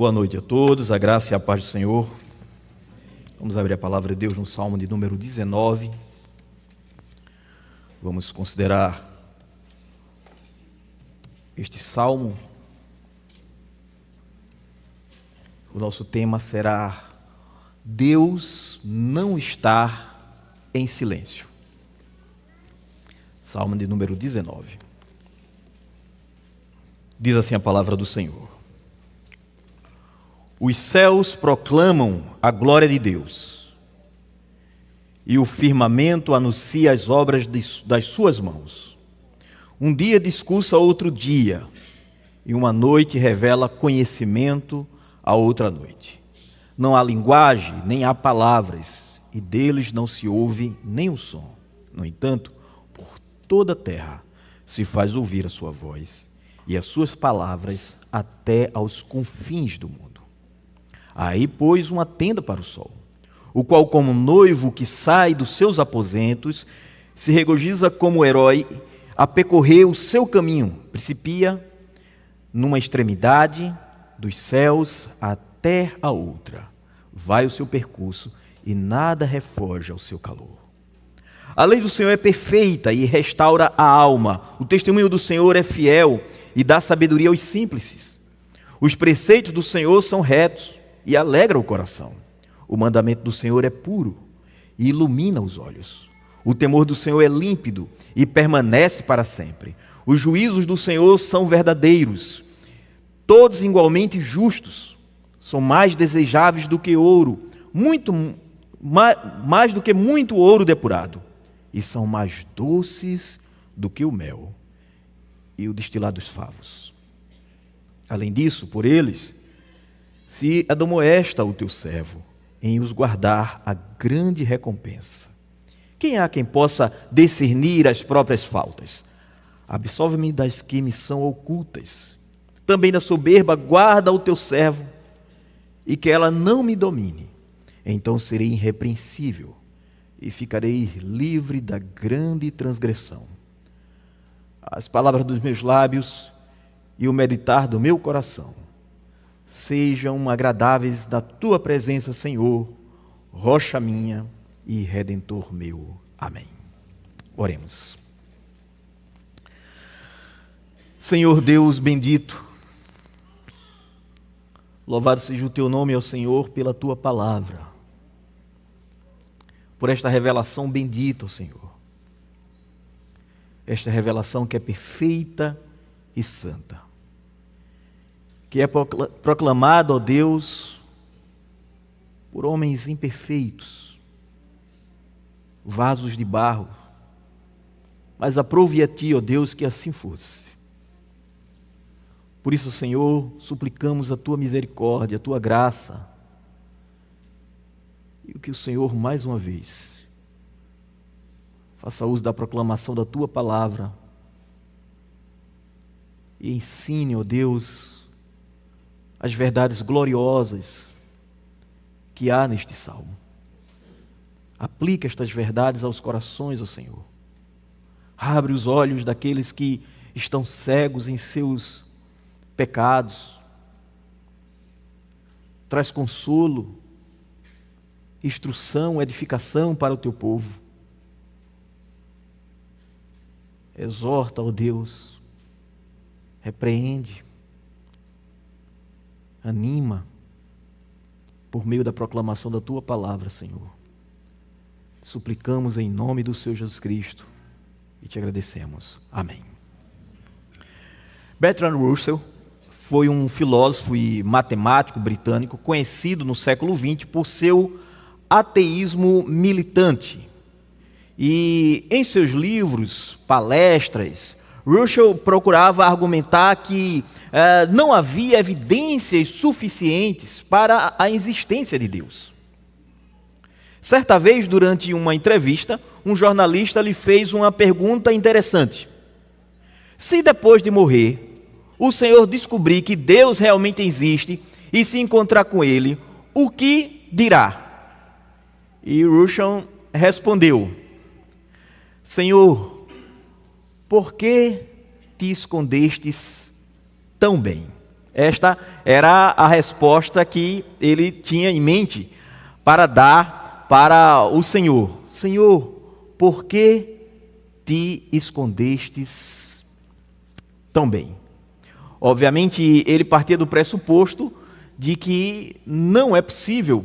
Boa noite a todos, a graça e a paz do Senhor. Vamos abrir a palavra de Deus no Salmo de número 19. Vamos considerar este Salmo. O nosso tema será: Deus não está em silêncio. Salmo de número 19. Diz assim a palavra do Senhor: Os céus proclamam a glória de Deus, e o firmamento anuncia as obras das suas mãos. Um dia discursa outro dia, e uma noite revela conhecimento a outra noite. Não há linguagem, nem há palavras, e deles não se ouve nem o som. No entanto, por toda a terra se faz ouvir a sua voz, e as suas palavras até aos confins do mundo. Aí pôs uma tenda para o sol, o qual, como noivo que sai dos seus aposentos, se regozija como herói a percorrer o seu caminho, principia numa extremidade dos céus até a outra. Vai o seu percurso e nada refoge ao seu calor. A lei do Senhor é perfeita e restaura a alma. O testemunho do Senhor é fiel e dá sabedoria aos simples. Os preceitos do Senhor são retos e alegra o coração. O mandamento do Senhor é puro e ilumina os olhos. O temor do Senhor é límpido e permanece para sempre. Os juízos do Senhor são verdadeiros, todos igualmente justos. São mais desejáveis do que ouro, mais do que muito ouro depurado, e são mais doces do que o mel e o destilar dos favos. Além disso, por eles se admoesta o teu servo em os guardar a grande recompensa. Quem há quem possa discernir as próprias faltas? Absolve-me das que me são ocultas. Também da soberba guarda o teu servo, e que ela não me domine. Então serei irrepreensível e ficarei livre da grande transgressão. As palavras dos meus lábios e o meditar do meu coração sejam agradáveis da tua presença, Senhor, rocha minha e redentor meu. Amém. Oremos. Senhor Deus bendito, louvado seja o teu nome, ó Senhor, pela tua palavra, por esta revelação bendita, ó Senhor, esta revelação que é perfeita e santa, que é proclamado, ó Deus, por homens imperfeitos, vasos de barro, mas aprove a Ti, ó Deus, que assim fosse. Por isso, Senhor, suplicamos a Tua misericórdia, a Tua graça, e que o Senhor, mais uma vez, faça uso da proclamação da Tua palavra e ensine, ó Deus, as verdades gloriosas que há neste salmo. Aplica estas verdades aos corações, ó Senhor. Abre os olhos daqueles que estão cegos em seus pecados. Traz consolo, instrução, edificação para o teu povo. Exorta, ó Deus, repreende, anima, por meio da proclamação da Tua palavra, Senhor. Suplicamos em nome do Senhor Jesus Cristo e Te agradecemos. Amém. Bertrand Russell foi um filósofo e matemático britânico conhecido no século XX por seu ateísmo militante. E em seus livros, palestras, Russell procurava argumentar que não havia evidências suficientes para a existência de Deus. Certa vez, durante uma entrevista, um jornalista lhe fez uma pergunta interessante. Se depois de morrer, o Senhor descobrir que Deus realmente existe e se encontrar com Ele, o que dirá? E Russell respondeu: Senhor, por que te escondestes tão bem? Esta era a resposta que ele tinha em mente para dar para o Senhor. Senhor, por que te escondestes tão bem? Obviamente, ele partia do pressuposto de que não é possível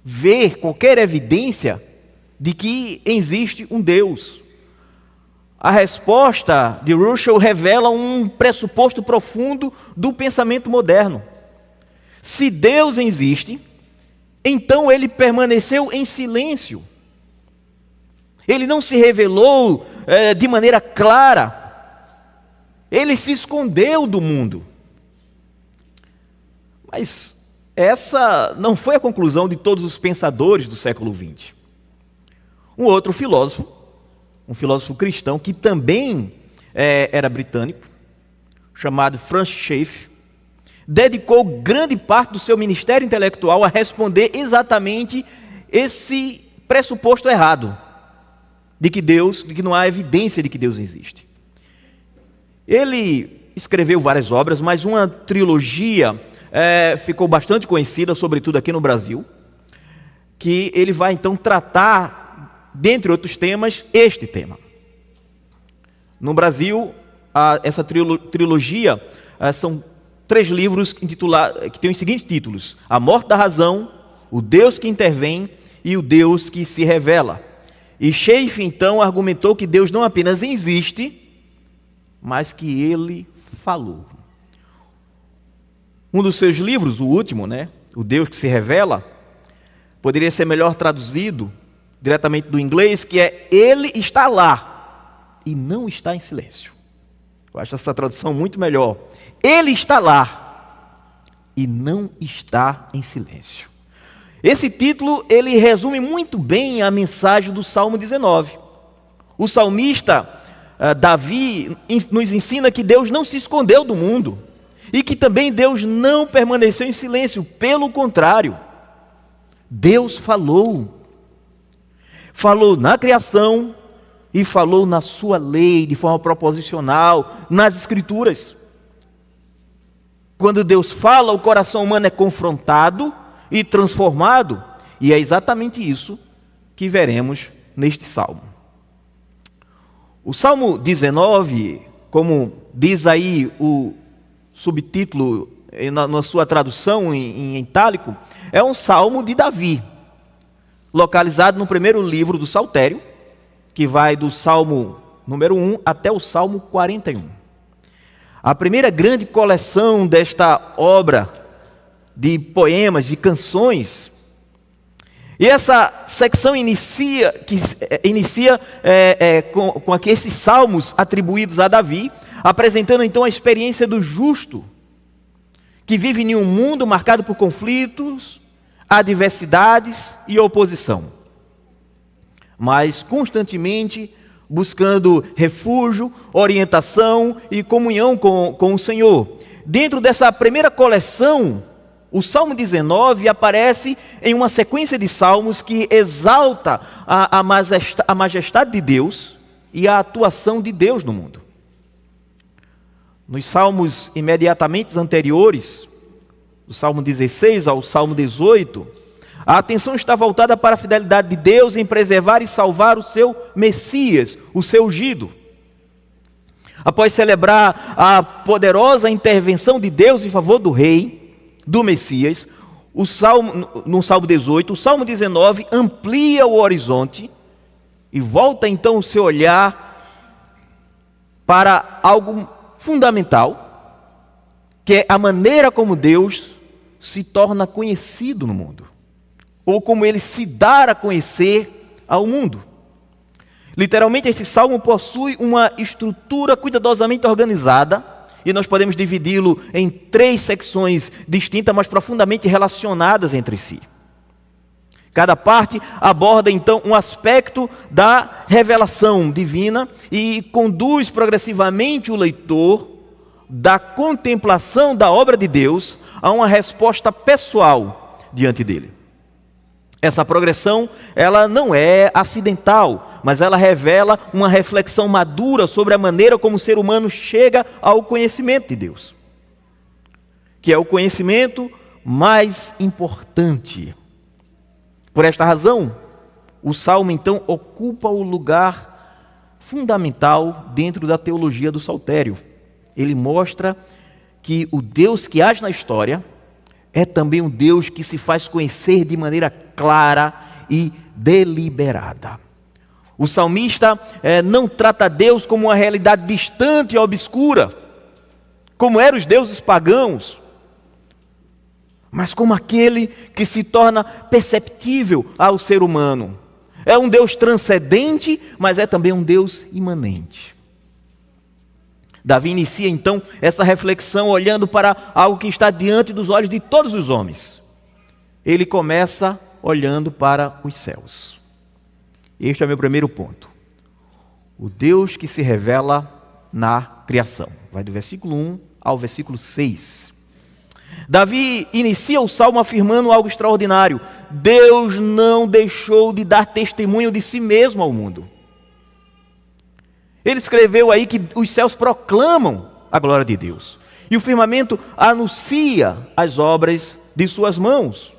ver qualquer evidência de que existe um Deus. A resposta de Russell revela um pressuposto profundo do pensamento moderno. Se Deus existe, então ele permaneceu em silêncio. Ele não se revelou de maneira clara. Ele se escondeu do mundo. Mas essa não foi a conclusão de todos os pensadores do século XX. Um outro filósofo, um filósofo cristão, que também era britânico, chamado Francis Schaeffer, dedicou grande parte do seu ministério intelectual a responder exatamente esse pressuposto errado, de que não há evidência de que Deus existe. Ele escreveu várias obras, mas uma trilogia ficou bastante conhecida, sobretudo aqui no Brasil, que ele vai então tratar, dentre outros temas, este tema. No Brasil, essa trilogia são 3 livros que têm os seguintes títulos: A Morte da Razão, O Deus que Intervém e O Deus que se Revela. E Schaeffer, então, argumentou que Deus não apenas existe, mas que Ele falou. Um dos seus livros, o último, O Deus que se Revela, poderia ser melhor traduzido diretamente do inglês, que é Ele está lá e não está em silêncio. Eu acho essa tradução muito melhor. Ele está lá e não está em silêncio. Esse título, ele resume muito bem a mensagem do Salmo 19. O salmista Davi nos ensina que Deus não se escondeu do mundo e que também Deus não permaneceu em silêncio. Pelo contrário, Deus falou na criação e falou na sua lei de forma proposicional, nas Escrituras. Quando Deus fala, o coração humano é confrontado e transformado, e é exatamente isso que veremos neste salmo. O Salmo 19, como diz aí o subtítulo na sua tradução em itálico, é um salmo de Davi, localizado no primeiro livro do Saltério, que vai do Salmo número 1 até o Salmo 41. A primeira grande coleção desta obra de poemas, de canções. E essa secção inicia com esses salmos atribuídos a Davi, apresentando então a experiência do justo, que vive em um mundo marcado por conflitos, adversidades e oposição, mas constantemente buscando refúgio, orientação e comunhão com o Senhor. Dentro dessa primeira coleção, o Salmo 19 aparece em uma sequência de salmos que exalta a majestade de Deus e a atuação de Deus no mundo. Nos salmos imediatamente anteriores, do Salmo 16 ao Salmo 18, a atenção está voltada para a fidelidade de Deus em preservar e salvar o seu Messias, o seu ungido. Após celebrar a poderosa intervenção de Deus em favor do rei, do Messias, no Salmo 18, o Salmo 19 amplia o horizonte e volta então o seu olhar para algo fundamental, que é a maneira como Deus se torna conhecido no mundo, ou como Ele se dá a conhecer ao mundo. Literalmente, esse salmo possui uma estrutura cuidadosamente organizada, e nós podemos dividi-lo em 3 secções distintas, mas profundamente relacionadas entre si. Cada parte aborda então um aspecto da revelação divina e conduz progressivamente o leitor da contemplação da obra de Deus a uma resposta pessoal diante dele. Essa progressão, ela não é acidental, mas ela revela uma reflexão madura sobre a maneira como o ser humano chega ao conhecimento de Deus. que é o conhecimento mais importante. Por esta razão, o Salmo então ocupa o lugar fundamental dentro da teologia do saltério. Ele mostra que o Deus que age na história é também um Deus que se faz conhecer de maneira clara e deliberada. O salmista não trata Deus como uma realidade distante e obscura, como eram os deuses pagãos, mas como aquele que se torna perceptível ao ser humano. É um Deus transcendente, mas é também um Deus imanente. Davi inicia então essa reflexão olhando para algo que está diante dos olhos de todos os homens. Ele começa olhando para os céus. Este é o meu primeiro ponto. O Deus que se revela na criação. Vai do versículo 1 ao versículo 6. Davi inicia o salmo afirmando algo extraordinário. Deus não deixou de dar testemunho de si mesmo ao mundo. Ele escreveu aí que os céus proclamam a glória de Deus. E o firmamento anuncia as obras de suas mãos.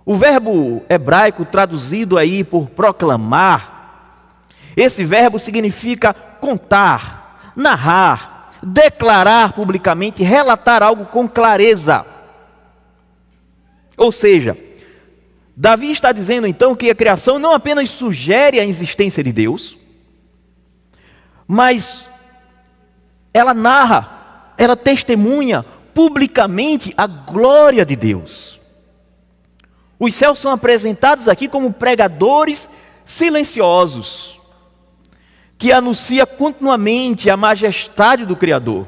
O verbo hebraico traduzido aí por proclamar, esse verbo significa contar, narrar, declarar publicamente, relatar algo com clareza. Ou seja, Davi está dizendo então que a criação não apenas sugere a existência de Deus, mas ela narra, ela testemunha publicamente a glória de Deus. Os céus são apresentados aqui como pregadores silenciosos, que anuncia continuamente a majestade do Criador.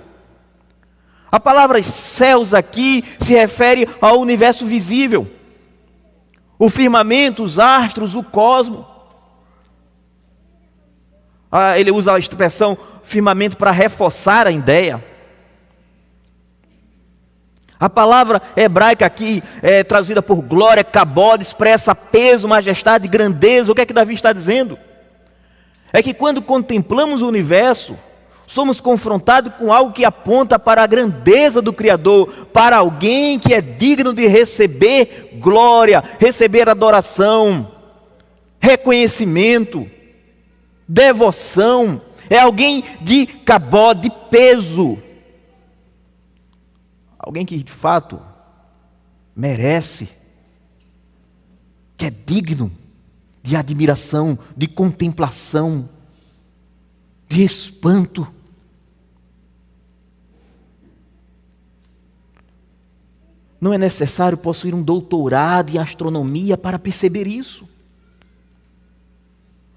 A palavra céus aqui se refere ao universo visível, o firmamento, os astros, o cosmos. Ele usa a expressão firmamento para reforçar a ideia. A palavra hebraica aqui, traduzida por glória, kabod, expressa peso, majestade, grandeza. O que é que Davi está dizendo? É que quando contemplamos o universo, somos confrontados com algo que aponta para a grandeza do Criador, para alguém que é digno de receber glória, receber adoração, reconhecimento, devoção. É alguém de kabod, de peso. Alguém que de fato merece, que é digno de admiração, de contemplação, de espanto. Não é necessário possuir um doutorado em astronomia para perceber isso.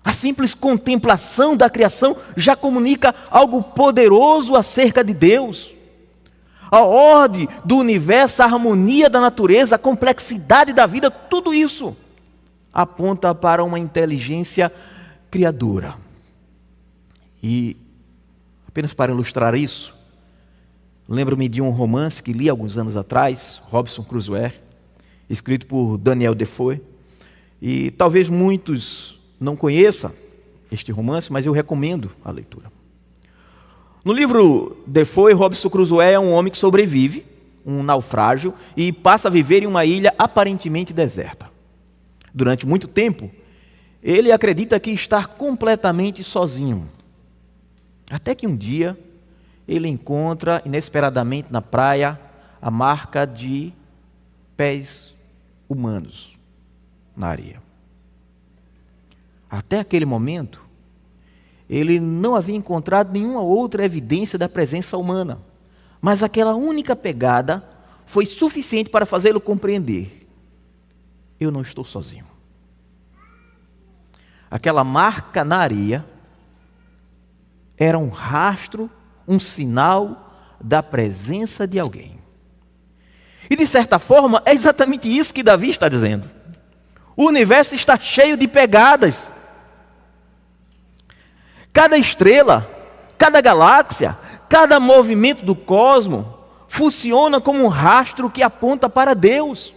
A simples contemplação da criação já comunica algo poderoso acerca de Deus. A ordem do universo, a harmonia da natureza, a complexidade da vida, tudo isso aponta para uma inteligência criadora. E, apenas para ilustrar isso, lembro-me de um romance que li alguns anos atrás, Robinson Crusoe, escrito por Daniel Defoe. E talvez muitos não conheçam este romance, mas eu recomendo a leitura. No livro Defoe, Robinson Crusoe é um homem que sobrevive um naufrágio e passa a viver em uma ilha aparentemente deserta. Durante muito tempo, ele acredita que está completamente sozinho. Até que um dia, ele encontra inesperadamente na praia a marca de pés humanos na areia. Até aquele momento, ele não havia encontrado nenhuma outra evidência da presença humana. Mas aquela única pegada foi suficiente para fazê-lo compreender: eu não estou sozinho. Aquela marca na areia era um rastro, um sinal da presença de alguém. E de certa forma, é exatamente isso que Davi está dizendo. O universo está cheio de pegadas. Cada estrela, cada galáxia, cada movimento do cosmos funciona como um rastro que aponta para Deus.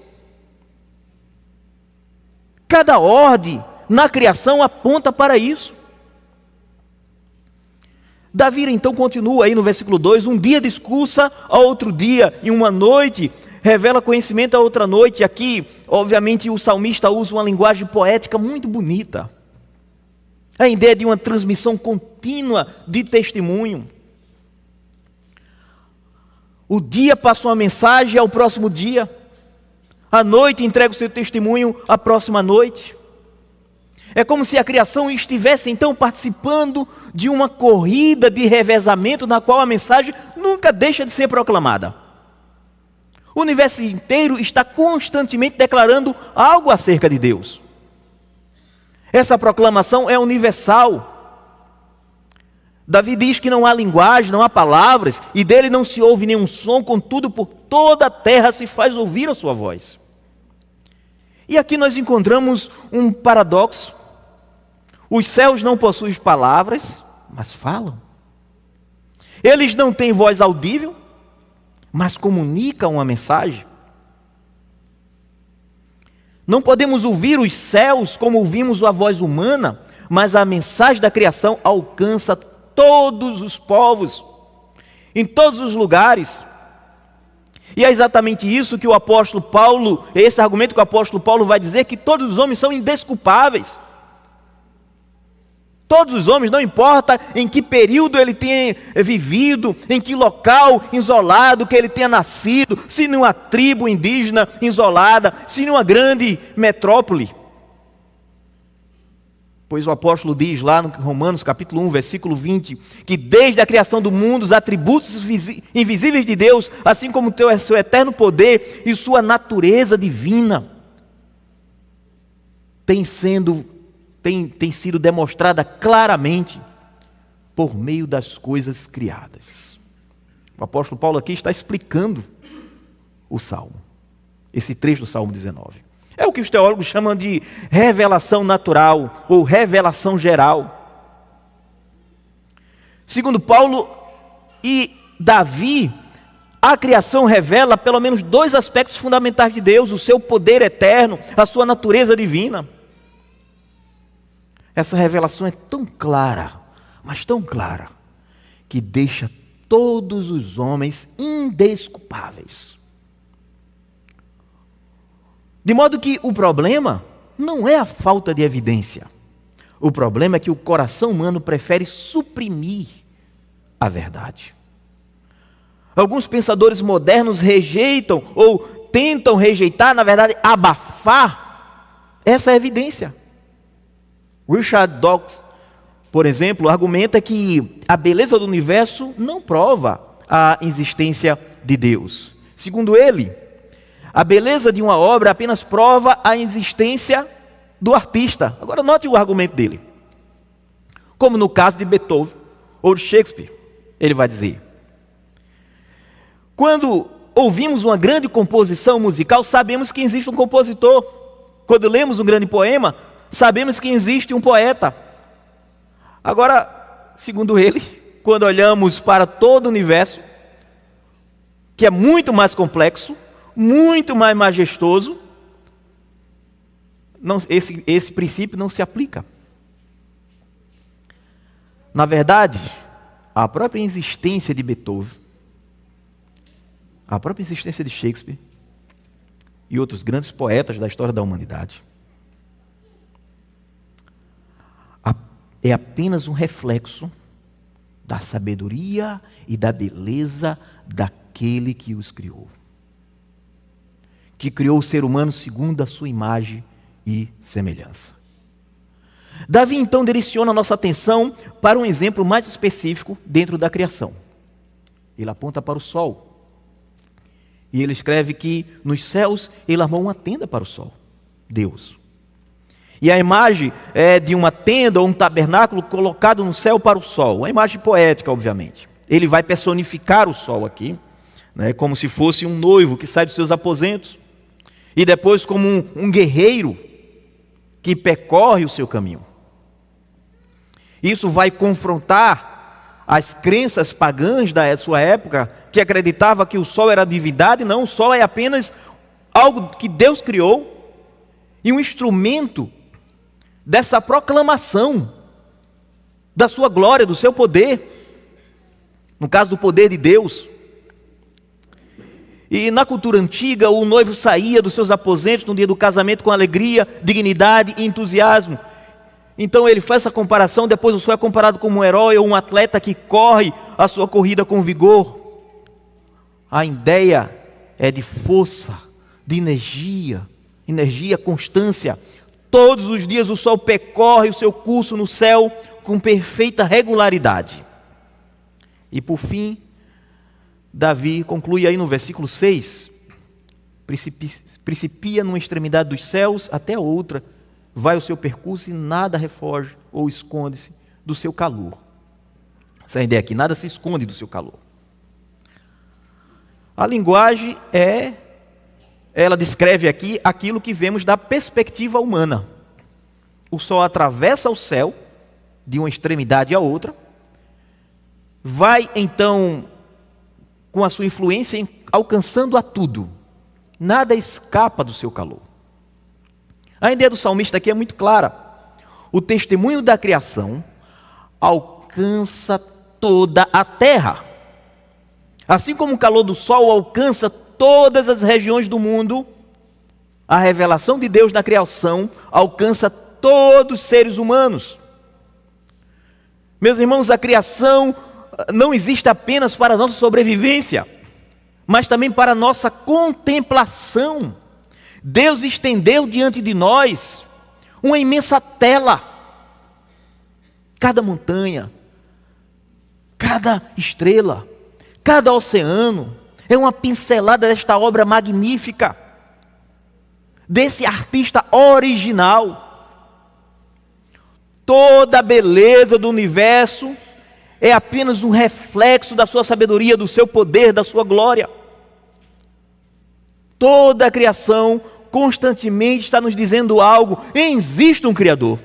Cada ordem na criação aponta para isso. Davi então continua aí no versículo 2, um dia discursa a outro dia, e uma noite revela conhecimento a outra noite. Aqui, obviamente, o salmista usa uma linguagem poética muito bonita. A ideia de uma transmissão contínua de testemunho. O dia passa uma mensagem ao próximo dia, a noite entrega o seu testemunho à próxima noite. É como se a criação estivesse então participando de uma corrida de revezamento na qual a mensagem nunca deixa de ser proclamada. O universo inteiro está constantemente declarando algo acerca de Deus. Essa proclamação é universal. Davi diz que não há linguagem, não há palavras, e dele não se ouve nenhum som, contudo por toda a terra se faz ouvir a sua voz. E aqui nós encontramos um paradoxo. Os céus não possuem palavras, mas falam. Eles não têm voz audível, mas comunicam uma mensagem. Não podemos ouvir os céus como ouvimos a voz humana, mas a mensagem da criação alcança todos os povos, em todos os lugares. E é exatamente isso que o apóstolo Paulo, esse argumento que o apóstolo Paulo vai dizer, que todos os homens são indesculpáveis. Todos os homens, não importa em que período ele tenha vivido, em que local isolado que ele tenha nascido, se numa tribo indígena isolada, se numa grande metrópole. Pois o apóstolo diz lá no Romanos capítulo 1, versículo 20, que desde a criação do mundo, os atributos invisíveis de Deus, assim como o seu eterno poder e sua natureza divina, tem sido demonstrada claramente por meio das coisas criadas. O apóstolo Paulo aqui está explicando o Salmo, esse trecho do Salmo 19. É o que os teólogos chamam de revelação natural ou revelação geral. Segundo Paulo e Davi, a criação revela pelo menos dois aspectos fundamentais de Deus: o seu poder eterno, a sua natureza divina. Essa revelação é tão clara, mas tão clara, que deixa todos os homens indesculpáveis. De modo que o problema não é a falta de evidência. O problema é que o coração humano prefere suprimir a verdade. Alguns pensadores modernos rejeitam ou tentam rejeitar, na verdade, abafar essa evidência. Richard Dawkins, por exemplo, argumenta que a beleza do universo não prova a existência de Deus. Segundo ele, a beleza de uma obra apenas prova a existência do artista. Agora note o argumento dele. Como no caso de Beethoven ou de Shakespeare, ele vai dizer: quando ouvimos uma grande composição musical, sabemos que existe um compositor. Quando lemos um grande poema, sabemos que existe um poeta. Agora, segundo ele, quando olhamos para todo o universo, que é muito mais complexo, muito mais majestoso, esse princípio não se aplica. Na verdade, a própria existência de Beethoven, a própria existência de Shakespeare e outros grandes poetas da história da humanidade é apenas um reflexo da sabedoria e da beleza daquele que os criou, que criou o ser humano segundo a sua imagem e semelhança. Davi então direciona a nossa atenção para um exemplo mais específico dentro da criação. Ele aponta para o sol. E ele escreve que nos céus ele armou uma tenda para o sol, Deus. E a imagem é de uma tenda ou um tabernáculo colocado no céu para o sol. Uma imagem poética, obviamente. Ele vai personificar o sol aqui, né, como se fosse um noivo que sai dos seus aposentos. E depois como um guerreiro que percorre o seu caminho. Isso vai confrontar as crenças pagãs da sua época, que acreditava que o sol era divindade. Não, o sol é apenas algo que Deus criou e um instrumento dessa proclamação da sua glória, do seu poder. no caso do poder de Deus. E na cultura antiga, o noivo saía dos seus aposentos no dia do casamento com alegria, dignidade e entusiasmo. Então ele faz essa comparação, depois o sol é comparado como um herói ou um atleta que corre a sua corrida com vigor. A ideia é de força, de energia, constância. Todos os dias o sol percorre o seu curso no céu com perfeita regularidade. E por fim, Davi conclui aí no versículo 6, principia numa extremidade dos céus até a outra, vai o seu percurso e nada refoge ou esconde-se do seu calor. Essa ideia aqui, nada se esconde do seu calor. A linguagem ela descreve aqui aquilo que vemos da perspectiva humana. O sol atravessa o céu de uma extremidade à outra, vai então com a sua influência alcançando a tudo. Nada escapa do seu calor. A ideia do salmista aqui é muito clara. O testemunho da criação alcança toda a terra. Assim como o calor do sol alcança todas as regiões do mundo, a revelação de Deus na criação alcança todos os seres humanos. Meus irmãos, a criação não existe apenas para a nossa sobrevivência, mas também para a nossa contemplação. Deus estendeu diante de nós uma imensa tela. Cada montanha, cada estrela, cada oceano é uma pincelada desta obra magnífica, desse artista original. Toda a beleza do universo é apenas um reflexo da sua sabedoria, do seu poder, da sua glória. Toda a criação constantemente está nos dizendo algo. Existe um Criador.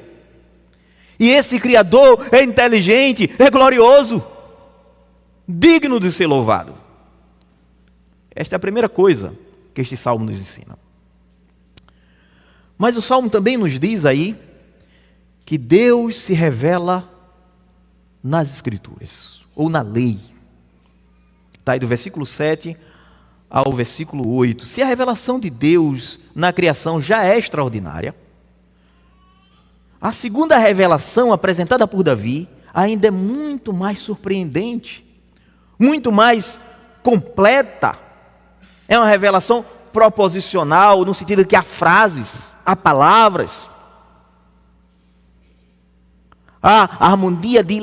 E esse Criador é inteligente, é glorioso, digno de ser louvado. Esta é a primeira coisa que este salmo nos ensina. Mas o salmo também nos diz aí que Deus se revela nas Escrituras, ou na lei. Está aí do versículo 7 ao versículo 8. Se a revelação de Deus na criação já é extraordinária, a segunda revelação apresentada por Davi ainda é muito mais surpreendente, muito mais completa. É uma revelação proposicional, no sentido de que há frases, há palavras, há harmonia de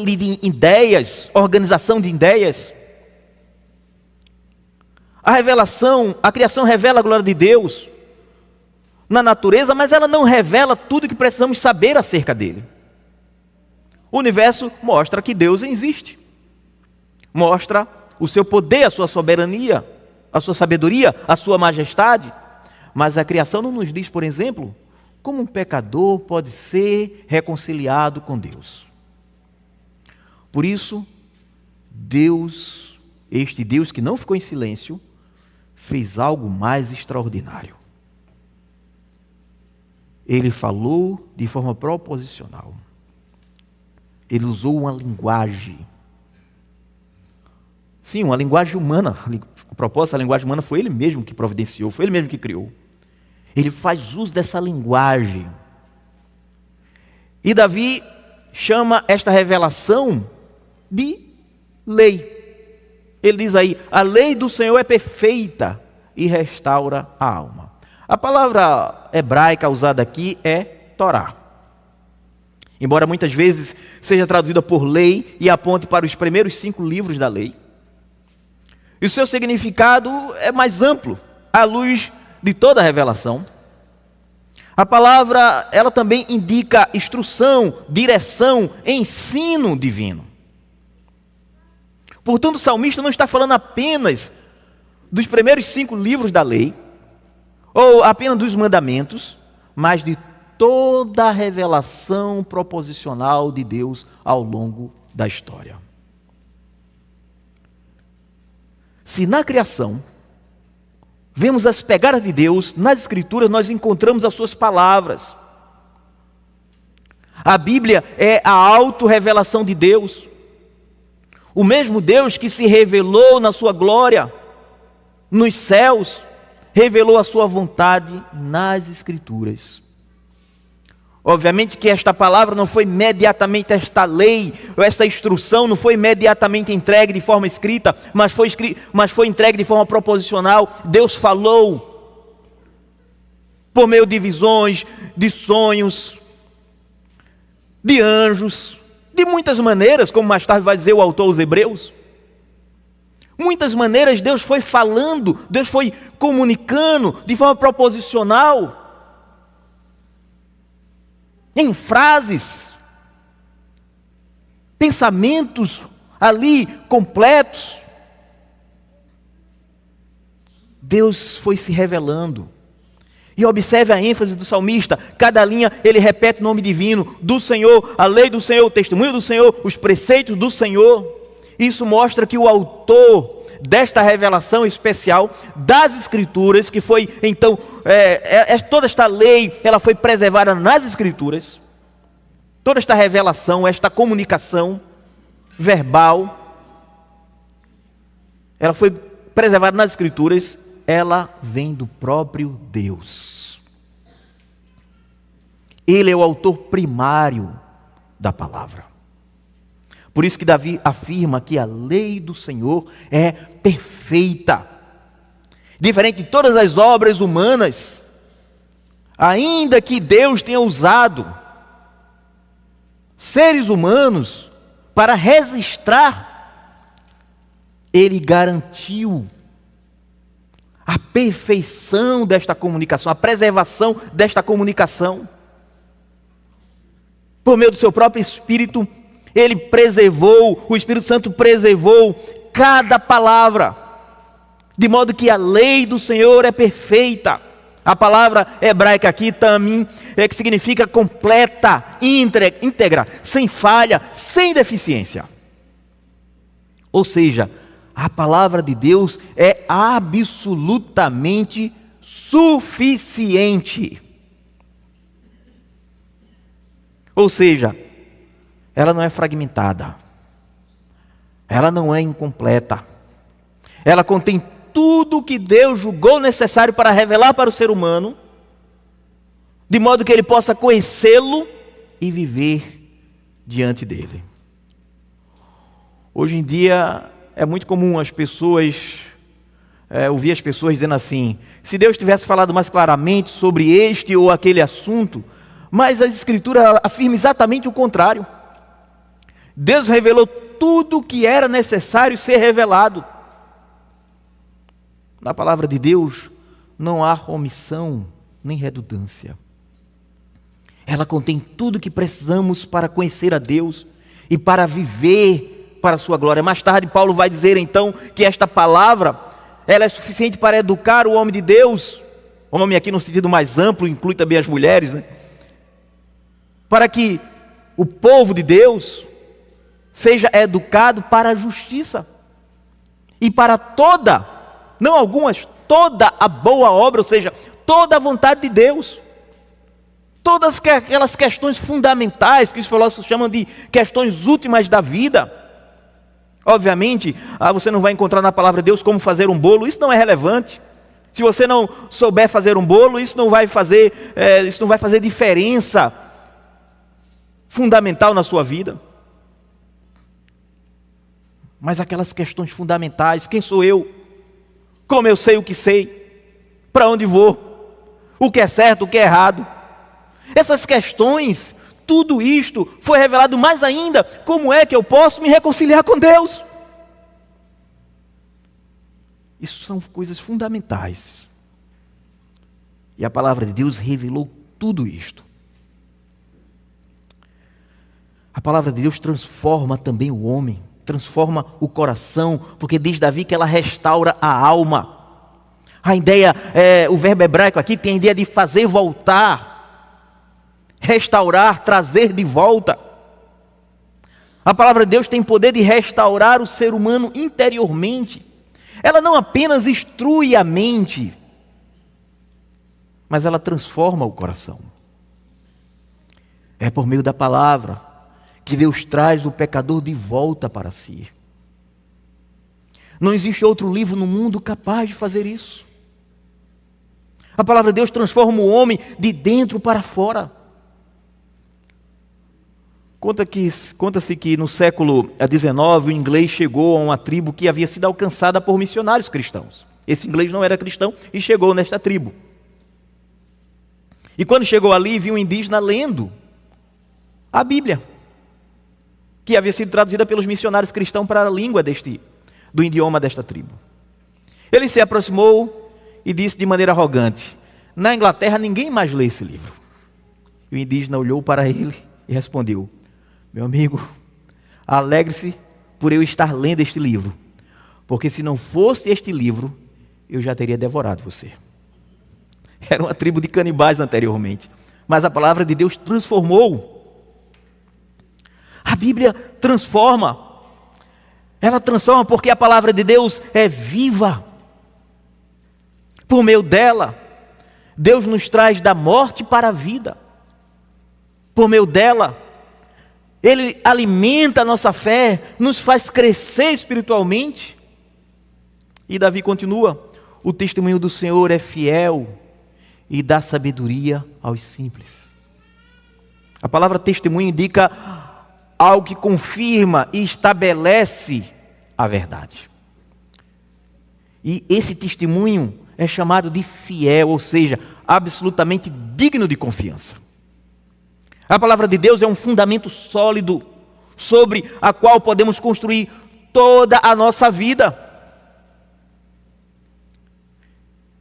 ideias, organização de ideias. A criação revela a glória de Deus na natureza, mas ela não revela tudo o que precisamos saber acerca dele. O universo mostra que Deus existe, mostra o seu poder, a sua soberania, a sua sabedoria, a sua majestade, mas a criação não nos diz, por exemplo, como um pecador pode ser reconciliado com Deus. Por isso, Deus, este Deus que não ficou em silêncio, fez algo mais extraordinário. Ele falou de forma proposicional. Ele usou uma linguagem. Sim, uma linguagem humana. A propósito, a linguagem humana foi ele mesmo que providenciou, foi ele mesmo que criou. Ele faz uso dessa linguagem. E Davi chama esta revelação de lei. Ele diz aí, a lei do Senhor é perfeita e restaura a alma. A palavra hebraica usada aqui é Torá. Embora muitas vezes seja traduzida por lei e aponte para os primeiros 5 livros da lei, e o seu significado é mais amplo, à luz de toda a revelação. A palavra, ela também indica instrução, direção, ensino divino. Portanto, o salmista não está falando apenas dos primeiros 5 livros da lei, ou apenas dos mandamentos, mas de toda a revelação proposicional de Deus ao longo da história. Se na criação vemos as pegadas de Deus, nas Escrituras nós encontramos as suas palavras. A Bíblia é a autorrevelação de Deus. O mesmo Deus que se revelou na sua glória nos céus, revelou a sua vontade nas Escrituras. Obviamente que esta palavra não foi imediatamente, esta lei, ou esta instrução não foi imediatamente entregue de forma escrita, mas foi entregue de forma proposicional. Deus falou por meio de visões, de sonhos, de anjos, de muitas maneiras, como mais tarde vai dizer o autor aos Hebreus. Muitas maneiras Deus foi falando, Deus foi comunicando de forma proposicional, em frases, pensamentos ali completos. Deus foi se revelando. E observe a ênfase do salmista. Cada linha ele repete o nome divino do Senhor, a lei do Senhor, o testemunho do Senhor, os preceitos do Senhor. Isso mostra que o autor desta revelação especial das Escrituras, que foi então, toda esta lei, ela foi preservada nas Escrituras, toda esta revelação, esta comunicação verbal, ela foi preservada nas Escrituras, ela vem do próprio Deus. Ele é o autor primário da palavra. Por isso que Davi afirma que a lei do Senhor é perfeita. Diferente de todas as obras humanas, ainda que Deus tenha usado seres humanos para registrar, Ele garantiu a perfeição desta comunicação, a preservação desta comunicação. Por meio do seu próprio Espírito, Ele preservou, o Espírito Santo preservou cada palavra, de modo que a lei do Senhor é perfeita. A palavra hebraica aqui, tamim, que significa completa, íntegra, sem falha, sem deficiência. Ou seja, a palavra de Deus é absolutamente suficiente. Ou seja, ela não é fragmentada, ela não é incompleta, ela contém tudo o que Deus julgou necessário para revelar para o ser humano, de modo que ele possa conhecê-lo e viver diante dele. Hoje em dia é muito comum as pessoas, ouvir as pessoas dizendo assim: se Deus tivesse falado mais claramente sobre este ou aquele assunto, mas a Escritura afirma exatamente o contrário. Deus revelou tudo o que era necessário ser revelado. Na palavra de Deus não há omissão nem redundância. Ela contém tudo o que precisamos para conhecer a Deus e para viver para a sua glória. Mais tarde Paulo vai dizer então que esta palavra, ela é suficiente para educar o homem de Deus. O homem aqui no sentido mais amplo, inclui também as mulheres, né? Para que o povo de Deus seja educado para a justiça e para toda, não algumas, toda a boa obra, ou seja, toda a vontade de Deus. Todas aquelas questões fundamentais que os filósofos chamam de questões últimas da vida. Obviamente, você não vai encontrar na palavra de Deus como fazer um bolo, isso não é relevante. Se você não souber fazer um bolo, isso não vai fazer diferença fundamental na sua vida. Mas aquelas questões fundamentais: quem sou eu? Como eu sei o que sei? Para onde vou? O que é certo, o que é errado? Essas questões, tudo isto foi revelado. Mais ainda, como é que eu posso me reconciliar com Deus? Isso são coisas fundamentais. E a palavra de Deus revelou tudo isto. A palavra de Deus transforma também o homem, transforma o coração, porque diz Davi que ela restaura a alma. A ideia, o verbo hebraico aqui tem a ideia de fazer voltar, restaurar, trazer de volta. A palavra de Deus tem poder de restaurar o ser humano interiormente. Ela não apenas instrui a mente, mas ela transforma o coração. É por meio da palavra que Deus traz o pecador de volta para si. Não existe outro livro no mundo capaz de fazer isso. A palavra de Deus transforma o homem de dentro para fora. Conta-se que no século XIX o inglês chegou a uma tribo que havia sido alcançada por missionários cristãos. Esse inglês não era cristão e chegou nesta tribo. E quando chegou ali, viu um indígena lendo a Bíblia, que havia sido traduzida pelos missionários cristãos para a língua do idioma desta tribo. Ele se aproximou e disse de maneira arrogante: na Inglaterra ninguém mais lê esse livro. E o indígena olhou para ele e respondeu: meu amigo, alegre-se por eu estar lendo este livro, porque se não fosse este livro, eu já teria devorado você. Era uma tribo de canibais anteriormente, mas a palavra de Deus transformou. A Bíblia transforma. Ela transforma porque a palavra de Deus é viva. Por meio dela, Deus nos traz da morte para a vida. Por meio dela, Ele alimenta a nossa fé, nos faz crescer espiritualmente. E Davi continua: o testemunho do Senhor é fiel e dá sabedoria aos simples. A palavra testemunho indica algo que confirma e estabelece a verdade. E esse testemunho é chamado de fiel, ou seja, absolutamente digno de confiança. A palavra de Deus é um fundamento sólido sobre a qual podemos construir toda a nossa vida.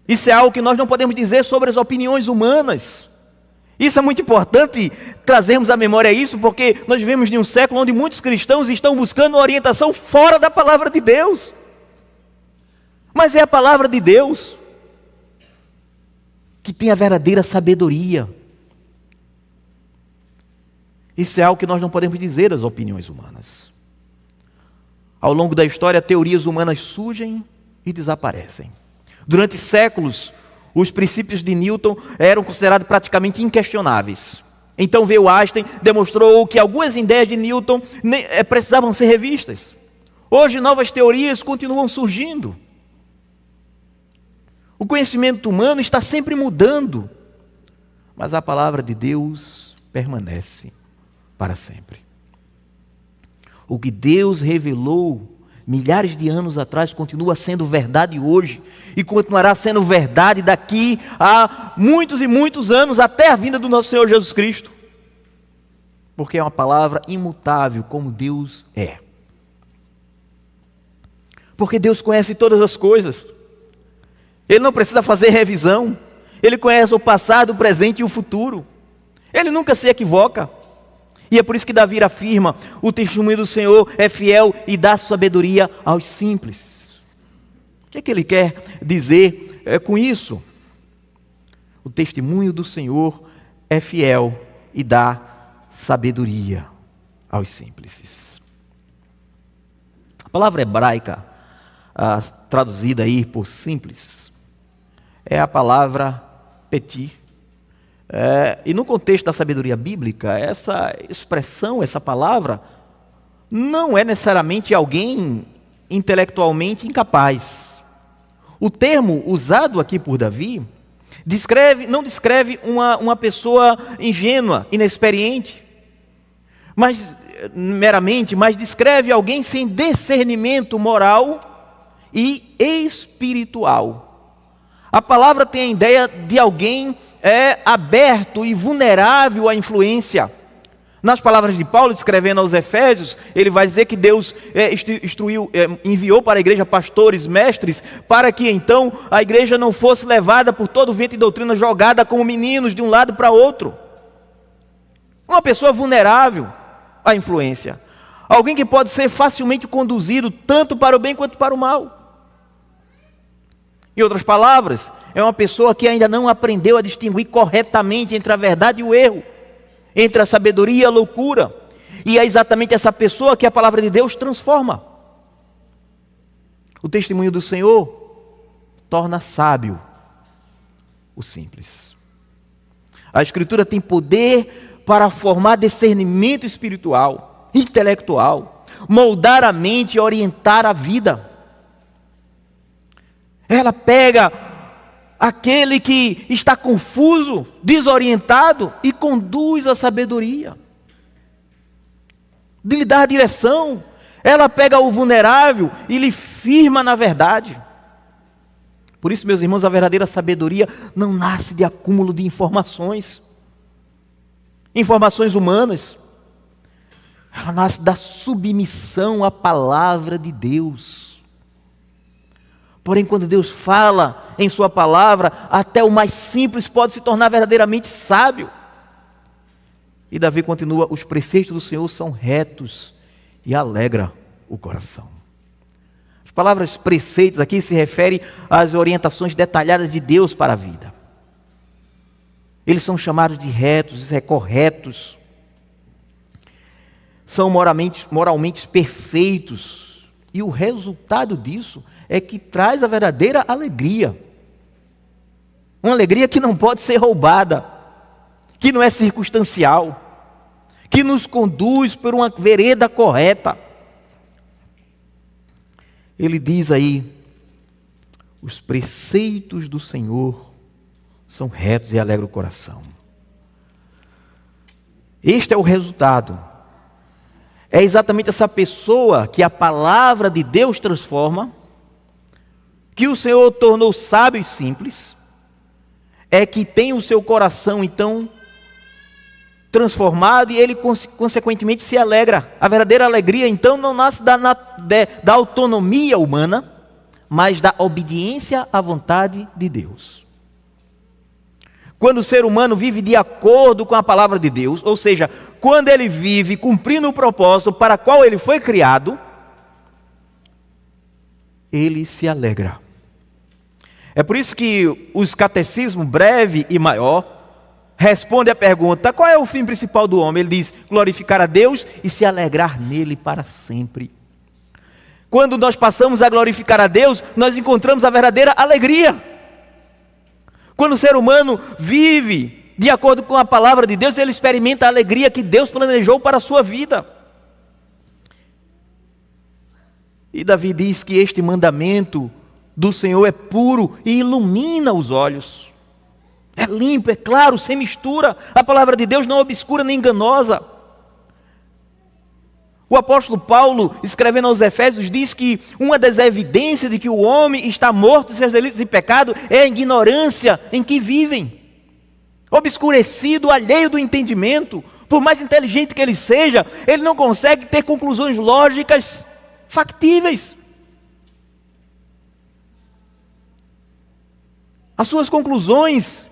Isso é algo que nós não podemos dizer sobre as opiniões humanas. Isso é muito importante trazermos à memória isso, porque nós vivemos em um século onde muitos cristãos estão buscando orientação fora da palavra de Deus. Mas é a palavra de Deus que tem a verdadeira sabedoria. Isso é algo que nós não podemos dizer às opiniões humanas. Ao longo da história, teorias humanas surgem e desaparecem. Durante séculos, os princípios de Newton eram considerados praticamente inquestionáveis. Então veio Einstein, demonstrou que algumas ideias de Newton precisavam ser revistas. Hoje novas teorias continuam surgindo. O conhecimento humano está sempre mudando, mas a palavra de Deus permanece para sempre. O que Deus revelou milhares de anos atrás continua sendo verdade hoje e continuará sendo verdade daqui a muitos e muitos anos, até a vinda do nosso Senhor Jesus Cristo, porque é uma palavra imutável como Deus é. Porque Deus conhece todas as coisas. Ele não precisa fazer revisão. Ele conhece o passado, o presente e o futuro. Ele nunca se equivoca. E é por isso que Davi afirma: o testemunho do Senhor é fiel e dá sabedoria aos simples. O que é que ele quer dizer com isso? O testemunho do Senhor é fiel e dá sabedoria aos simples. A palavra hebraica, traduzida aí por simples, é a palavra peti. E no contexto da sabedoria bíblica, essa expressão, essa palavra, não é necessariamente alguém intelectualmente incapaz. O termo usado aqui por Davi não descreve uma pessoa ingênua, inexperiente, mas descreve alguém sem discernimento moral e espiritual. A palavra tem a ideia de alguém aberto e vulnerável à influência. Nas palavras de Paulo, escrevendo aos Efésios, ele vai dizer que Deus enviou para a igreja pastores, mestres, para que então a igreja não fosse levada por todo o vento e doutrina, jogada como meninos de um lado para outro. Uma pessoa vulnerável à influência. Alguém que pode ser facilmente conduzido tanto para o bem quanto para o mal. Em outras palavras, é uma pessoa que ainda não aprendeu a distinguir corretamente entre a verdade e o erro, entre a sabedoria e a loucura. E é exatamente essa pessoa que a palavra de Deus transforma. O testemunho do Senhor torna sábio o simples. A Escritura tem poder para formar discernimento espiritual, intelectual, moldar a mente e orientar a vida. Ela pega aquele que está confuso, desorientado, e conduz à sabedoria. Lhe dá a direção. Ela pega o vulnerável e lhe firma na verdade. Por isso, meus irmãos, a verdadeira sabedoria não nasce de acúmulo de informações humanas. Ela nasce da submissão à palavra de Deus. Porém, quando Deus fala em sua palavra, até o mais simples pode se tornar verdadeiramente sábio. E Davi continua: os preceitos do Senhor são retos e alegra o coração. As palavras preceitos aqui se referem às orientações detalhadas de Deus para a vida. Eles são chamados de retos, corretos. São moralmente perfeitos. E o resultado disso é que traz a verdadeira alegria. Uma alegria que não pode ser roubada, que não é circunstancial, que nos conduz por uma vereda correta. Ele diz aí: os preceitos do Senhor são retos e alegram o coração. Este é o resultado. É exatamente essa pessoa que a palavra de Deus transforma, que o Senhor tornou sábio e simples, é que tem o seu coração então transformado, e ele consequentemente se alegra. A verdadeira alegria então não nasce da autonomia humana, mas da obediência à vontade de Deus. Quando o ser humano vive de acordo com a palavra de Deus, ou seja, quando ele vive cumprindo o propósito para o qual ele foi criado, ele se alegra. É por isso que os catecismos breve e maior responde à pergunta: qual é o fim principal do homem? Ele diz: glorificar a Deus e se alegrar nele para sempre. Quando nós passamos a glorificar a Deus, nós encontramos a verdadeira alegria. Quando o ser humano vive de acordo com a palavra de Deus, ele experimenta a alegria que Deus planejou para a sua vida. E Davi diz que este mandamento do Senhor é puro e ilumina os olhos. É limpo, é claro, sem mistura. A palavra de Deus não é obscura nem enganosa. O apóstolo Paulo, escrevendo aos Efésios, diz que uma das evidências de que o homem está morto em seus delitos e pecado é a ignorância em que vivem. Obscurecido, alheio do entendimento. Por mais inteligente que ele seja, ele não consegue ter conclusões lógicas factíveis. As suas conclusões,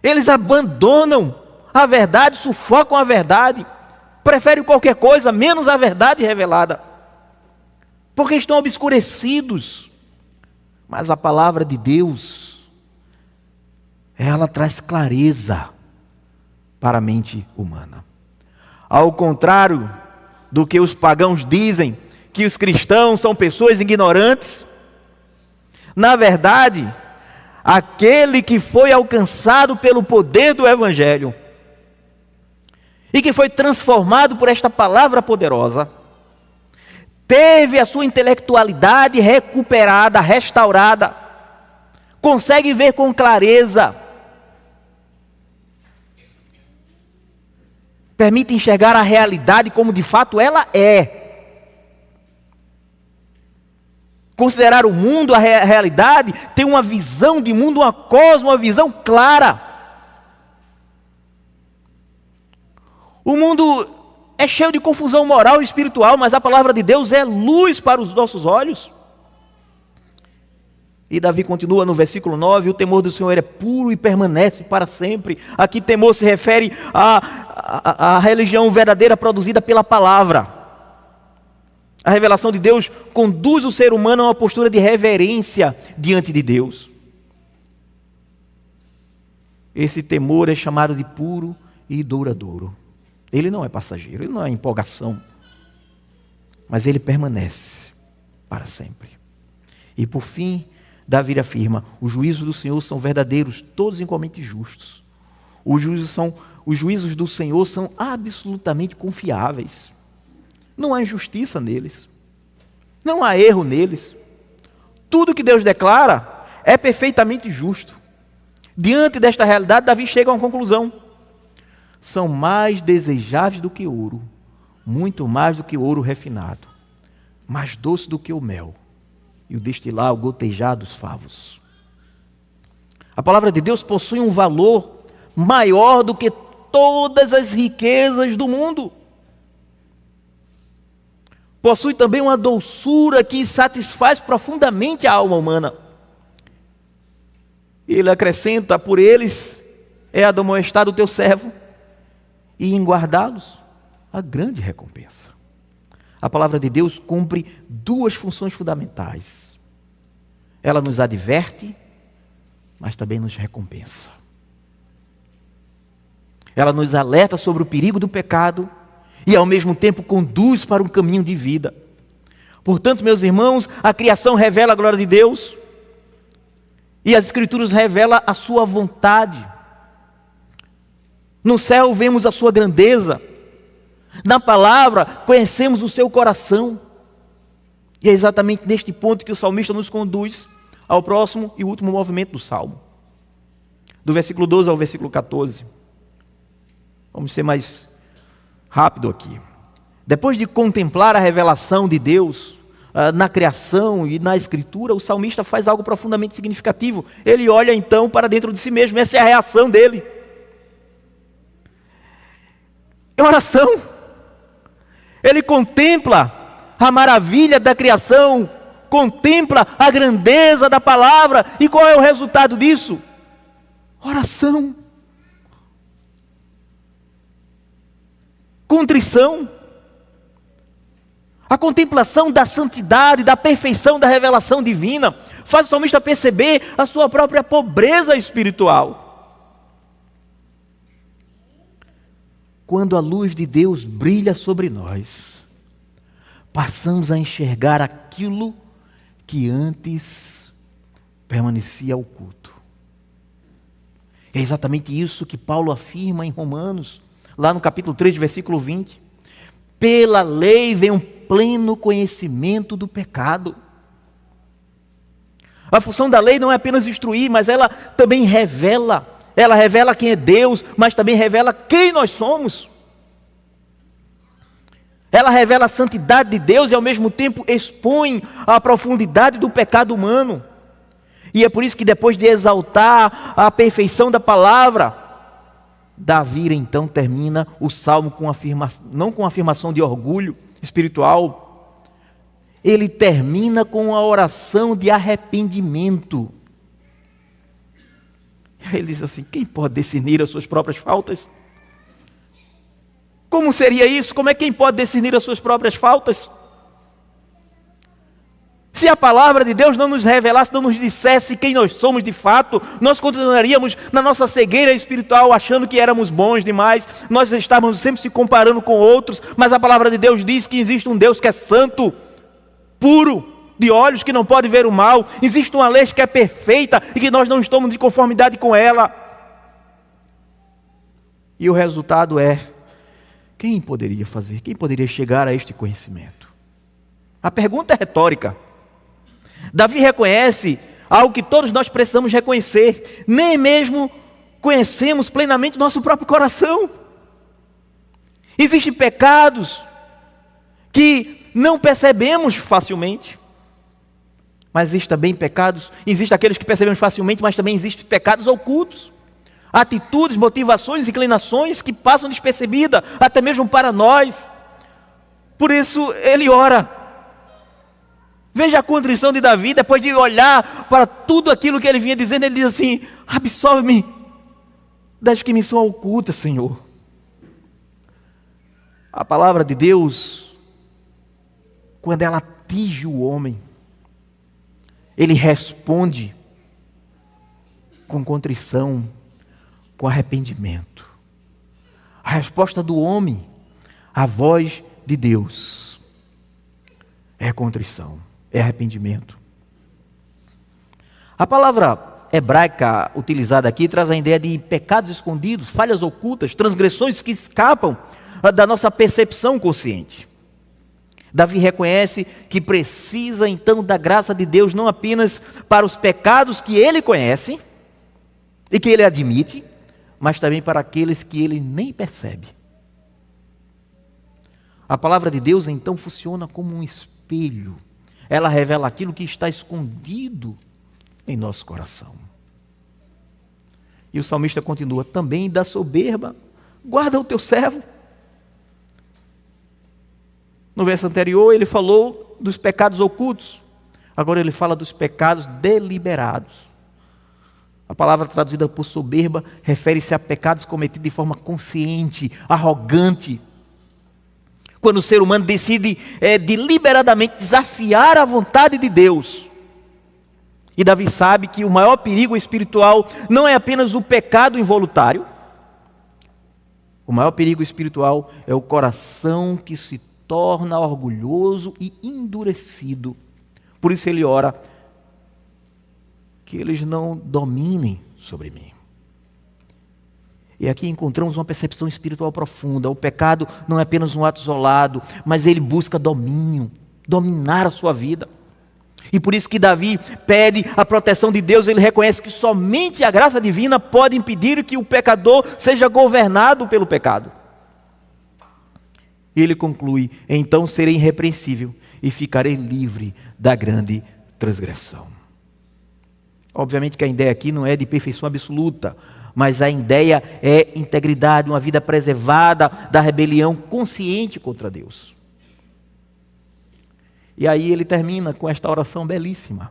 eles abandonam a verdade, sufocam a verdade, preferem qualquer coisa menos a verdade revelada, porque estão obscurecidos. Mas a palavra de Deus, ela traz clareza para a mente humana. Ao contrário do que os pagãos dizem, que os cristãos são pessoas ignorantes, na verdade, aquele que foi alcançado pelo poder do Evangelho e que foi transformado por esta palavra poderosa, teve a sua intelectualidade recuperada, restaurada, consegue ver com clareza, permite enxergar a realidade como de fato ela é. Considerar o mundo, a realidade, ter uma visão de mundo, uma visão clara. O mundo é cheio de confusão moral e espiritual, mas a palavra de Deus é luz para os nossos olhos. E Davi continua no versículo 9: o temor do Senhor é puro e permanece para sempre. Aqui temor se refere à religião verdadeira produzida pela palavra. A revelação de Deus conduz o ser humano a uma postura de reverência diante de Deus. Esse temor é chamado de puro e duradouro. Ele não é passageiro, ele não é empolgação, mas ele permanece para sempre. E por fim, Davi afirma: os juízos do Senhor são verdadeiros, todos igualmente justos. Os juízos do Senhor são absolutamente confiáveis. Não há injustiça neles, não há erro neles. Tudo que Deus declara é perfeitamente justo. Diante desta realidade, Davi chega a uma conclusão: são mais desejáveis do que ouro, muito mais do que ouro refinado, mais doce do que o mel e o destilar, o gotejar dos favos. A palavra de Deus possui um valor maior do que todas as riquezas do mundo. Possui também uma doçura que satisfaz profundamente a alma humana. Ele acrescenta: por eles é admoestado o teu servo, e em guardá-los a grande recompensa. A palavra de Deus cumpre duas funções fundamentais. Ela nos adverte, mas também nos recompensa. Ela nos alerta sobre o perigo do pecado e ao mesmo tempo conduz para um caminho de vida. Portanto, meus irmãos, a criação revela a glória de Deus e as Escrituras revelam a sua vontade. No céu vemos a sua grandeza, na palavra conhecemos o seu coração. E é exatamente neste ponto que o salmista nos conduz ao próximo e último movimento do salmo, do versículo 12 ao versículo 14. Vamos ser mais rápido aqui. Depois de contemplar a revelação de Deus na criação e na Escritura, o salmista faz algo profundamente significativo. Ele olha então para dentro de si mesmo. Essa é a reação dele. É oração. Ele contempla a maravilha da criação, contempla a grandeza da palavra. E qual é o resultado disso? Oração. Contrição. A contemplação da santidade, da perfeição da revelação divina faz o salmista perceber a sua própria pobreza espiritual. Quando a luz de Deus brilha sobre nós, passamos a enxergar aquilo que antes permanecia oculto. É exatamente isso que Paulo afirma em Romanos, lá no capítulo 3, versículo 20. Pela lei vem um pleno conhecimento do pecado. A função da lei não é apenas instruir, mas ela também revela. Ela revela quem é Deus, mas também revela quem nós somos. Ela revela a santidade de Deus e ao mesmo tempo expõe a profundidade do pecado humano. E é por isso que depois de exaltar a perfeição da palavra, Davi então termina o salmo com não com afirmação de orgulho espiritual, ele termina com a oração de arrependimento. Ele diz assim: quem pode discernir as suas próprias faltas? Como seria isso? Como é que quem pode discernir as suas próprias faltas? Se a palavra de Deus não nos revelasse, não nos dissesse quem nós somos de fato, nós continuaríamos na nossa cegueira espiritual, achando que éramos bons demais, nós estávamos sempre se comparando com outros, mas a palavra de Deus diz que existe um Deus que é santo, puro, de olhos que não pode ver o mal, existe uma lei que é perfeita e que nós não estamos de conformidade com ela. E o resultado é: quem poderia fazer? Quem poderia chegar a este conhecimento? A pergunta é retórica. Davi reconhece algo que todos nós precisamos reconhecer: nem mesmo conhecemos plenamente nosso próprio coração. Existem pecados que não percebemos facilmente, mas existem também pecados, existem aqueles que percebemos facilmente, mas também existem pecados ocultos. Atitudes, motivações, inclinações que passam despercebidas, até mesmo para nós. Por isso ele ora. Veja a contrição de Davi, depois de olhar para tudo aquilo que ele vinha dizendo, ele diz assim: absolve-me das que me são ocultas, Senhor. A palavra de Deus, quando ela atinge o homem, ele responde com contrição, com arrependimento. A resposta do homem à voz de Deus é contrição, é arrependimento. A palavra hebraica utilizada aqui traz a ideia de pecados escondidos, falhas ocultas, transgressões que escapam da nossa percepção consciente. Davi reconhece que precisa então da graça de Deus não apenas para os pecados que ele conhece e que ele admite, mas também para aqueles que ele nem percebe. A palavra de Deus então funciona como um espelho. Ela revela aquilo que está escondido em nosso coração. E o salmista continua: também da soberba guarda o teu servo. No verso anterior ele falou dos pecados ocultos. Agora ele fala dos pecados deliberados. A palavra traduzida por soberba refere-se a pecados cometidos de forma consciente, arrogante. Quando o ser humano decide deliberadamente desafiar a vontade de Deus. E Davi sabe que o maior perigo espiritual não é apenas o pecado involuntário. O maior perigo espiritual é o coração que se torna orgulhoso e endurecido. Por isso ele ora que eles não dominem sobre mim. E aqui encontramos uma percepção espiritual profunda. O pecado não é apenas um ato isolado, mas ele busca domínio, dominar a sua vida. E por isso que Davi pede a proteção de Deus. Ele reconhece que somente a graça divina pode impedir que o pecador seja governado pelo pecado. E ele conclui: então serei irrepreensível e ficarei livre da grande transgressão. Obviamente que a ideia aqui não é de perfeição absoluta, mas a ideia é integridade, uma vida preservada da rebelião consciente contra Deus. E aí ele termina com esta oração belíssima.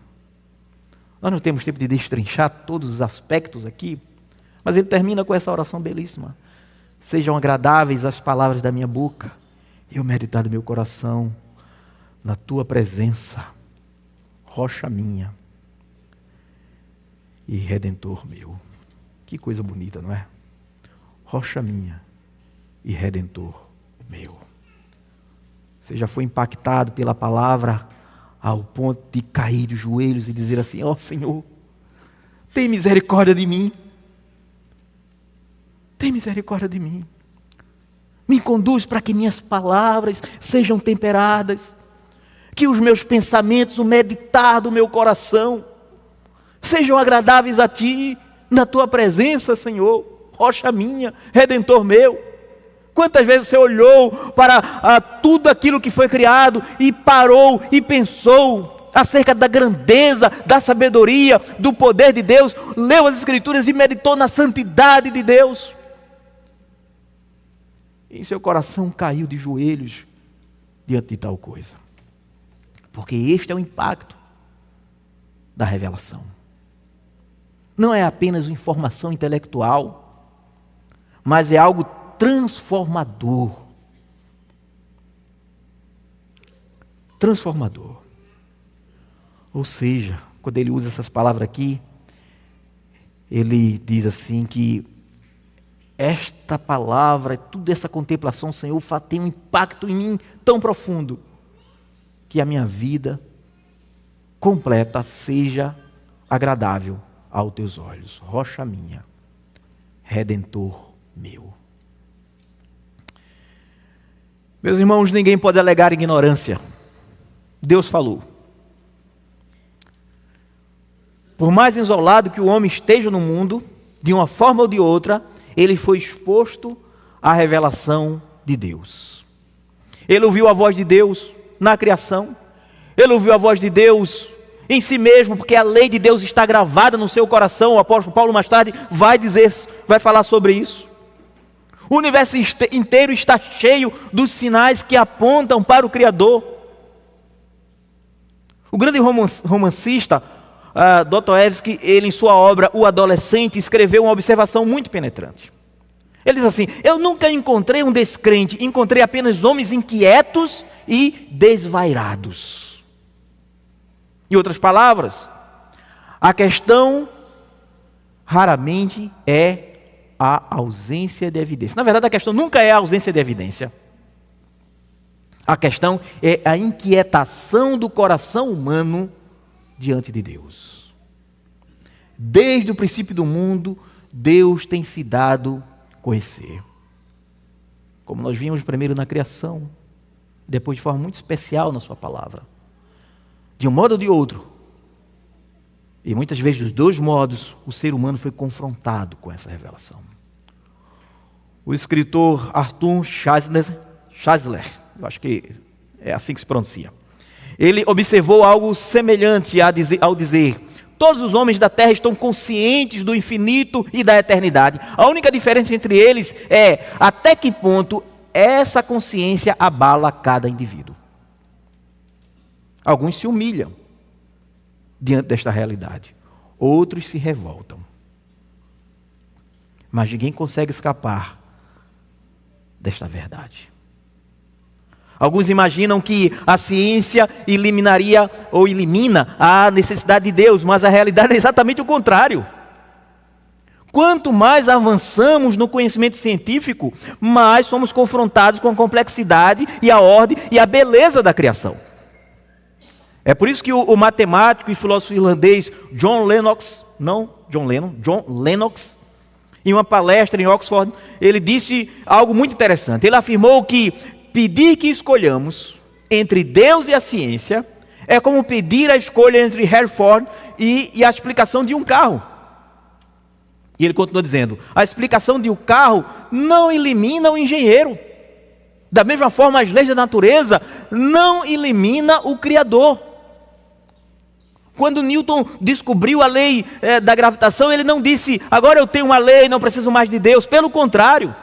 Nós não temos tempo de destrinchar todos os aspectos aqui, mas ele termina com essa oração belíssima: sejam agradáveis as palavras da minha boca e o meditar do meu coração na tua presença, rocha minha e redentor meu. Que coisa bonita, não é? Rocha minha e redentor meu. Você já foi impactado pela palavra ao ponto de cair de joelhos e dizer assim: ó Senhor, tem misericórdia de mim. Tem misericórdia de mim. Me conduz para que minhas palavras sejam temperadas, que os meus pensamentos, o meditar do meu coração, sejam agradáveis a Ti, na Tua presença, Senhor, rocha minha, redentor meu. Quantas vezes você olhou para tudo aquilo que foi criado e parou e pensou acerca da grandeza, da sabedoria, do poder de Deus, leu as Escrituras e meditou na santidade de Deus? E seu coração caiu de joelhos diante de tal coisa. Porque este é o impacto da revelação. Não é apenas uma informação intelectual, mas é algo transformador. Transformador. Ou seja, quando ele usa essas palavras aqui, ele diz assim que esta palavra, toda essa contemplação, Senhor, tem um impacto em mim tão profundo, que a minha vida completa seja agradável aos teus olhos. Rocha minha, redentor meu. Meus irmãos, ninguém pode alegar ignorância. Deus falou. Por mais isolado que o homem esteja no mundo, de uma forma ou de outra, ele foi exposto à revelação de Deus. Ele ouviu a voz de Deus na criação. Ele ouviu a voz de Deus em si mesmo, porque a lei de Deus está gravada no seu coração. O apóstolo Paulo mais tarde vai falar sobre isso. O universo inteiro está cheio dos sinais que apontam para o Criador. O grande romancista Dostoiévski, ele em sua obra O Adolescente, escreveu uma observação muito penetrante. Ele diz assim: eu nunca encontrei um descrente, encontrei apenas homens inquietos e desvairados. Em outras palavras, a questão raramente é a ausência de evidência. Na verdade, a questão nunca é a ausência de evidência. A questão é a inquietação do coração humano diante de Deus. Desde o princípio do mundo, Deus tem se dado a conhecer. Como nós vimos primeiro na criação, depois de forma muito especial na sua palavra. De um modo ou de outro, e muitas vezes dos dois modos, o ser humano foi confrontado com essa revelação. O escritor Arthur Schnitzler, eu acho que é assim que se pronuncia, ele observou algo semelhante ao dizer: todos os homens da terra estão conscientes do infinito e da eternidade. A única diferença entre eles é até que ponto essa consciência abala cada indivíduo. Alguns se humilham diante desta realidade, outros se revoltam. Mas ninguém consegue escapar desta verdade. Alguns imaginam que a ciência eliminaria ou elimina a necessidade de Deus, mas a realidade é exatamente o contrário. Quanto mais avançamos no conhecimento científico, mais somos confrontados com a complexidade e a ordem e a beleza da criação. É por isso que o matemático e filósofo irlandês John Lennox, em uma palestra em Oxford, ele disse algo muito interessante. Ele afirmou que pedir que escolhamos entre Deus e a ciência é como pedir a escolha entre Harry Ford e a explicação de um carro. E ele continua dizendo: a explicação de um carro não elimina o engenheiro. Da mesma forma, as leis da natureza não eliminam o Criador. Quando Newton descobriu a lei da gravitação, ele não disse: agora eu tenho uma lei, não preciso mais de Deus. Pelo contrário,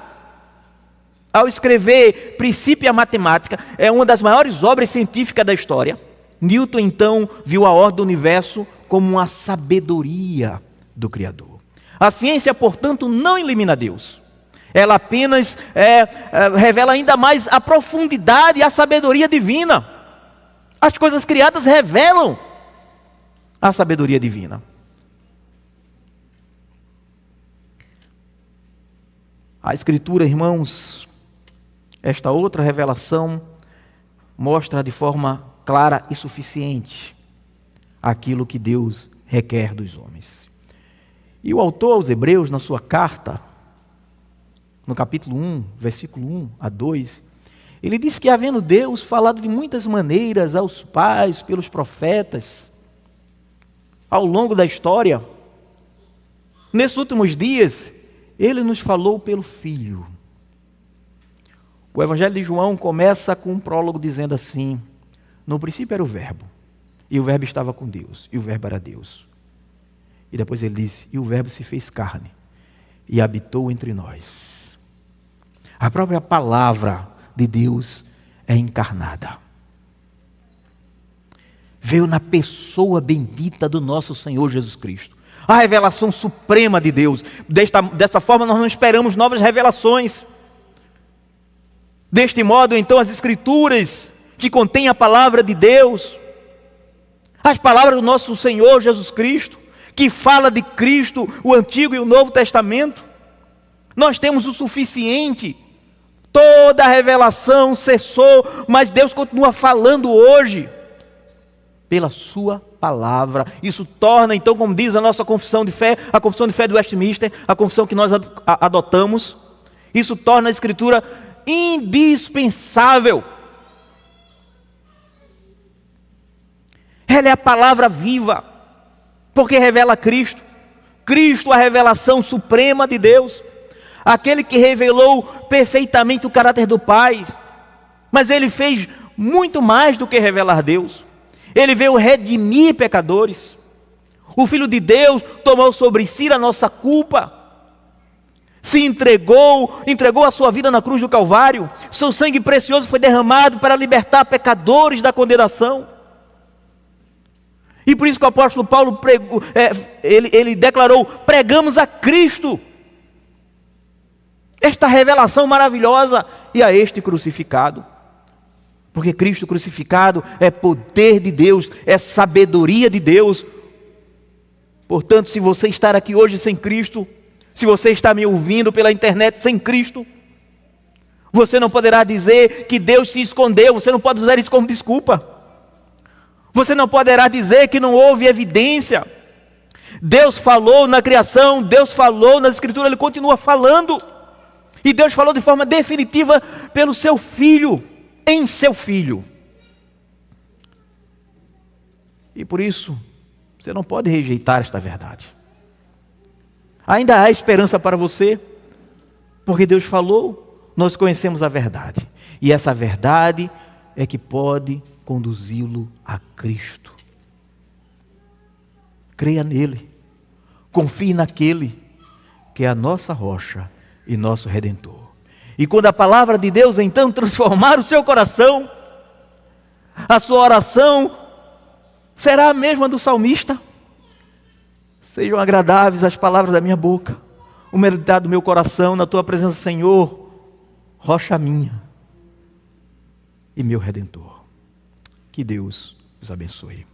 ao escrever Princípio à Matemática, é uma das maiores obras científicas da história, Newton então viu a ordem do universo como uma sabedoria do Criador. A ciência, portanto, não elimina Deus. Ela apenas revela ainda mais a profundidade e a sabedoria divina. As coisas criadas revelam a sabedoria divina. A Escritura, irmãos, esta outra revelação mostra de forma clara e suficiente aquilo que Deus requer dos homens. E o autor aos Hebreus, na sua carta, no capítulo 1, versículo 1 a 2, ele diz que, havendo Deus falado de muitas maneiras aos pais, pelos profetas, ao longo da história, nesses últimos dias, Ele nos falou pelo Filho. O Evangelho de João começa com um prólogo dizendo assim: no princípio era o Verbo, e o Verbo estava com Deus, e o Verbo era Deus. E depois ele diz: e o Verbo se fez carne, e habitou entre nós. A própria palavra de Deus é encarnada. Veio na pessoa bendita do nosso Senhor Jesus Cristo. A revelação suprema de Deus. Desta forma nós não esperamos novas revelações. Deste modo, então, as Escrituras, que contêm a palavra de Deus, as palavras do nosso Senhor Jesus Cristo, que fala de Cristo, o Antigo e o Novo Testamento, nós temos o suficiente. Toda a revelação cessou, mas Deus continua falando hoje, pela sua palavra. Isso torna, então, como diz a nossa confissão de fé, a confissão de fé do Westminster, a confissão que nós adotamos, isso torna a Escritura indispensável. Ela é a palavra viva, porque revela Cristo. Cristo, a revelação suprema de Deus, aquele que revelou perfeitamente o caráter do Pai, mas Ele fez muito mais do que revelar Deus. Ele veio redimir pecadores. O Filho de Deus tomou sobre si a nossa culpa, se entregou a sua vida na cruz do Calvário. Seu sangue precioso foi derramado para libertar pecadores da condenação. E por isso que o apóstolo Paulo ele declarou: pregamos a Cristo, esta revelação maravilhosa, e a este crucificado. Porque Cristo crucificado é poder de Deus, é sabedoria de Deus. Portanto, se você estar aqui hoje sem Cristo, se você está me ouvindo pela internet sem Cristo, você não poderá dizer que Deus se escondeu, você não pode usar isso como desculpa. Você não poderá dizer que não houve evidência. Deus falou na criação, Deus falou na Escritura, Ele continua falando. E Deus falou de forma definitiva pelo seu Filho. em seu Filho. E por isso, você não pode rejeitar esta verdade. Ainda há esperança para você, porque Deus falou, nós conhecemos a verdade. E essa verdade é que pode conduzi-lo a Cristo. Creia nele, confie naquele que é a nossa rocha e nosso Redentor. E quando a palavra de Deus então transformar o seu coração, a sua oração será a mesma do salmista. Sejam agradáveis as palavras da minha boca, o meditar do meu coração na tua presença, Senhor, rocha minha e meu Redentor. Que Deus os abençoe.